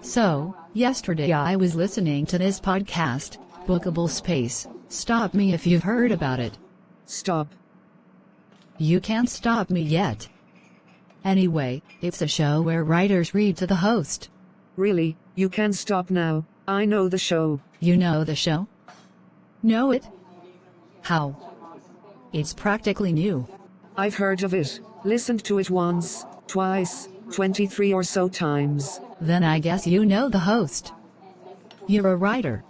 So, yesterday I was listening to this podcast, Bookable Space. Stop me if you've heard about it. Stop. You can't stop me yet. Anyway, it's a show where writers read to the host. Really, you can stop now. I know the show. You know the show? Know it? How? It's practically new. I've heard of it, listened to it once, twice, 23 or so times. Then I guess you know the host. You're a writer.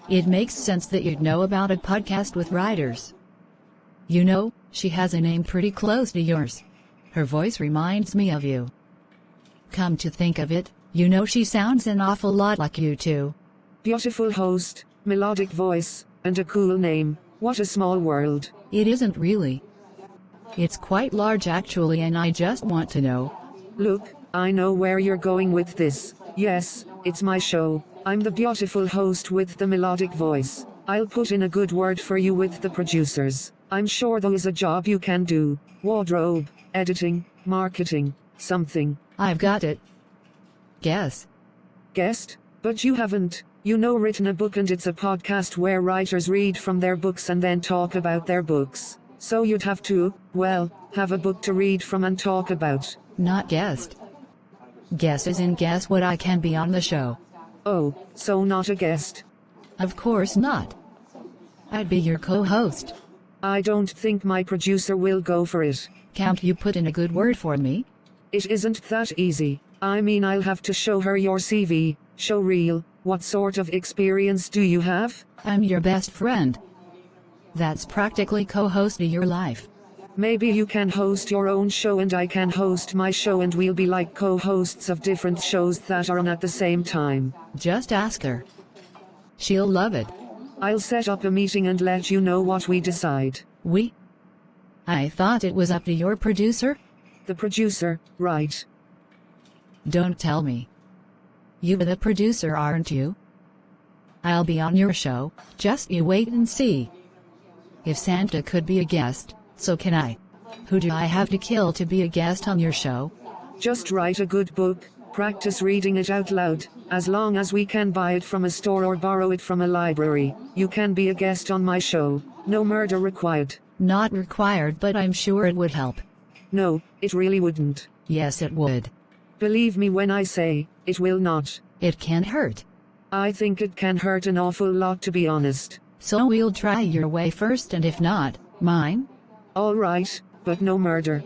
It makes sense that you'd know about a podcast with writers. You know, she has a name pretty close to yours. Her voice reminds me of you. Come to think of it, you know she sounds an awful lot like you too. Beautiful host, melodic voice, and a cool name. What a small world. It isn't really. It's quite large actually, and I just want to know. Look, I know where you're going with this. Yes, it's my show. I'm the beautiful host with the melodic voice. I'll put in a good word for you with the producers. I'm sure there is a job you can do. Wardrobe, editing, marketing, something. I've got it. Guess. Guessed? But you haven't. You know, written a book, and it's a podcast where writers read from their books and then talk about their books. So you'd have to, well, have a book to read from and talk about. Not guessed. Guess as in guess what I can be on the show. Oh, so not a guest? Of course not. I'd be your co-host. I don't think my producer will go for it. Can't you put in a good word for me? It isn't that easy. I mean, I'll have to show her your CV, show reel. What sort of experience do you have? I'm your best friend. That's practically co-hosting your life. Maybe you can host your own show and I can host my show, and we'll be like co-hosts of different shows that are on at the same time. Just ask her. She'll love it. I'll set up a meeting and let you know what we decide. We? I thought it was up to your producer? The producer, right. Don't tell me. You're the producer, aren't you? I'll be on your show, just you wait and see. If Santa could be a guest, so can I. Who do I have to kill to be a guest on your show? Just write a good book, practice reading it out loud. As long as we can buy it from a store or borrow it from a library, you can be a guest on my show. No murder required. Not required, but I'm sure it would help. No, it really wouldn't. Yes, it would. Believe me when I say, it will not. It can hurt. I think it can hurt an awful lot, to be honest. So we'll try your way first, and if not, mine? All right, but no murder.